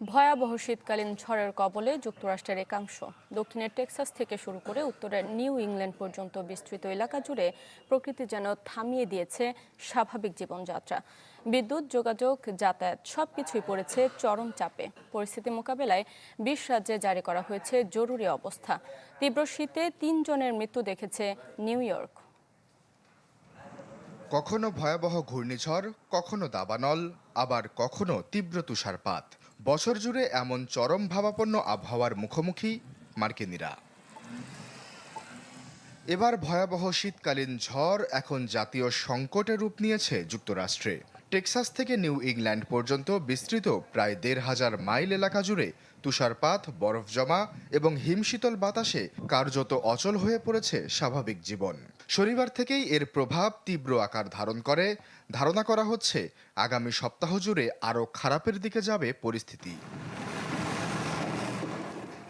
ভয়াবহ শীতকালীন ঝড়ের কবলে যুক্তরাষ্ট্রের একাংশ। দক্ষিণের টেক্সাস থেকে শুরু করে উত্তরের নিউ ইংল্যান্ড পর্যন্ত বিস্তৃত এলাকা জুড়ে প্রকৃতি যেন থামিয়ে দিয়েছে স্বাভাবিক জীবনযাত্রা। বিদ্যুৎ, যোগাযোগ, যাতায়াত সবকিছুই পড়েছে চরম চাপে। পরিস্থিতি মোকাবেলায় 20 রাজ্যে জারি করা হয়েছে জরুরি অবস্থা। তীব্র শীতে 3 জনের মৃত্যু দেখেছে নিউ ইয়র্ক। কখনো ভয়াবহ ঘূর্ণিঝড়, কখনো দাবানল, আবার কখনো তীব্র তুষারপাত। বছর জুড়ে এমন চরম ভাবাপন্ন আবহাওয়ার মুখোমুখি মার্কিনীরা। এবার ভয়াবহ শীতকালীন ঝড় এখন জাতীয় সংকটে রূপ নিয়েছে যুক্তরাষ্ট্রে। টেক্সাস থেকে নিউ ইংল্যান্ড পর্যন্ত বিস্তৃত প্রায় ১,৫০০ মাইল এলাকা জুড়ে তুষারপাত, বরফ জমা এবং হিমশীতল বাতাসে কার্যত অচল হয়ে পড়েছে স্বাভাবিক জীবন। শনিবার থেকেই এর প্রভাব তীব্র আকার ধারণ করে। ধারণা করা হচ্ছে আগামী সপ্তাহ জুড়ে আরও খারাপের দিকে যাবে পরিস্থিতি।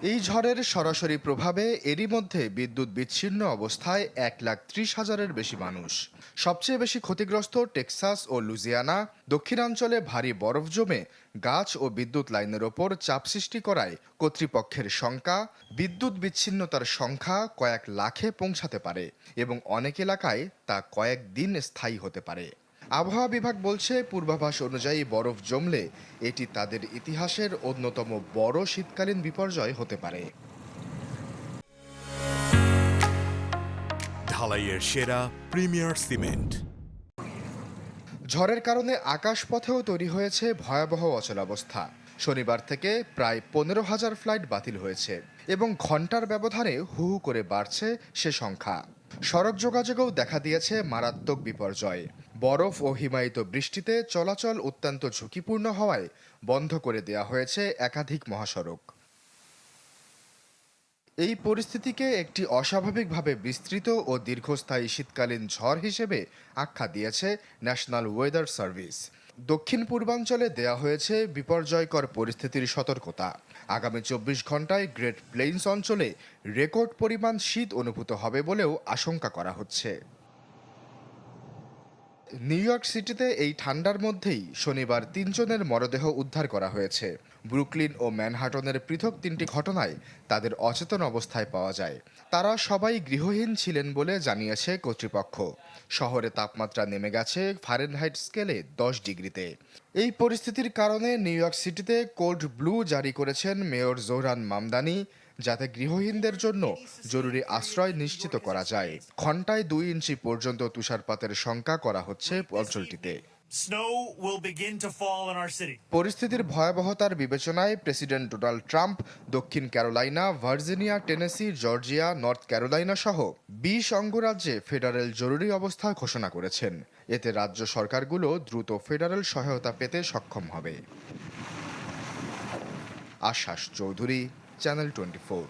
এই ঝড়ের সরাসরি প্রভাবে এরই মধ্যে বিদ্যুৎ বিচ্ছিন্ন অবস্থায় ১,৩০,০০০-এর বেশি মানুষ। সবচেয়ে বেশি ক্ষতিগ্রস্ত টেক্সাস ও লুইজিয়ানা। দক্ষিণাঞ্চলে ভারী বরফ জমে গাছ ও বিদ্যুৎ লাইনের ওপর চাপ সৃষ্টি করায় কর্তৃপক্ষের শঙ্কা, বিদ্যুৎ বিচ্ছিন্নতার সংখ্যা কয়েক লাখে পৌঁছাতে পারে এবং অনেক এলাকায় তা কয়েকদিন স্থায়ী হতে পারে। আবহাওয়া বিভাগ বলছে, পূর্বাভাস অনুযায়ী বরফ জমলে এটি তাদের ইতিহাসের অন্যতম বড় শীতকালীন বিপর্যয় হতে পারে। ঢালাইয়ের সেরা প্রিমিয়ার সিমেন্ট। ঝড়ের কারণে আকাশপথেও তৈরি হয়েছে ভয়াবহ অচলাবস্থা। শনিবার থেকে প্রায় ১৫,০০০ ফ্লাইট বাতিল হয়েছে এবং ঘন্টার ব্যবধানে হু হু করে বাড়ছে সে সংখ্যা। সড়ক যোগাযোগেও দেখা দিয়েছে মারাত্মক বিপর্যয়। বরফ ও হিমায়িত বৃষ্টিতে চলাচল অত্যন্ত ঝুঁকিপূর্ণ হওয়ায় বন্ধ করে দেওয়া হয়েছে একাধিক মহাসড়ক। এই পরিস্থিতিকে একটি অস্বাভাবিকভাবে বিস্তৃত ও দীর্ঘস্থায়ী শীতকালীন ঝড় হিসেবে আখ্যা দিয়েছে ন্যাশনাল ওয়েদার সার্ভিস। দক্ষিণ পূর্বাঞ্চলে দেয়া হয়েছে বিপর্যয়কর পরিস্থিতির সতর্কতা। আগামী ২৪ ঘন্টায় গ্রেট প্লেইনস অঞ্চলে রেকর্ড পরিমাণ শীত অনুভূত হবে বলেও আশঙ্কা করা হচ্ছে। নিউ ইয়র্ক সিটিতে এই ঠান্ডার মধ্যেই শনিবার ৩ জনের মরদেহ উদ্ধার করা হয়েছে। ব্রুকলিন ও ম্যানহাটনের পৃথক ৩টি ঘটনায় তাদের অচেতন অবস্থায় পাওয়া যায়। তারা সবাই গৃহহীন ছিলেন বলে জানিয়েছে কর্তৃপক্ষ। শহরে তাপমাত্রা নেমে গেছে ফারেনহাইট স্কেলে ১০ ডিগ্রিতে। এই পরিস্থিতির কারণে নিউ ইয়র্ক সিটিতে কোল্ড ব্লু জারি করেছেন মেয়র জোহরান মামদানি, যাতে গৃহহীনদের জন্য জরুরি আশ্রয় নিশ্চিত করা যায়। ঘন্টায় ২ ইঞ্চি পর্যন্ত তুষারপাতের শঙ্কা করা হচ্ছে অঞ্চলটিতে। পরিস্থিতির ভয়াবহতার বিবেচনায় প্রেসিডেন্ট ডোনাল্ড ট্রাম্প দক্ষিণ Carolina, Virginia, Tennessee, Georgia, north Carolina সহ ২০ অঙ্গরাজ্যে ফেডারেল জরুরি অবস্থা ঘোষণা করেছেন। এতে রাজ্য সরকারগুলো দ্রুত ফেডারেল সহায়তা পেতে সক্ষম হবে। আশ্বাস চৌধুরী, চ্যানেল 24।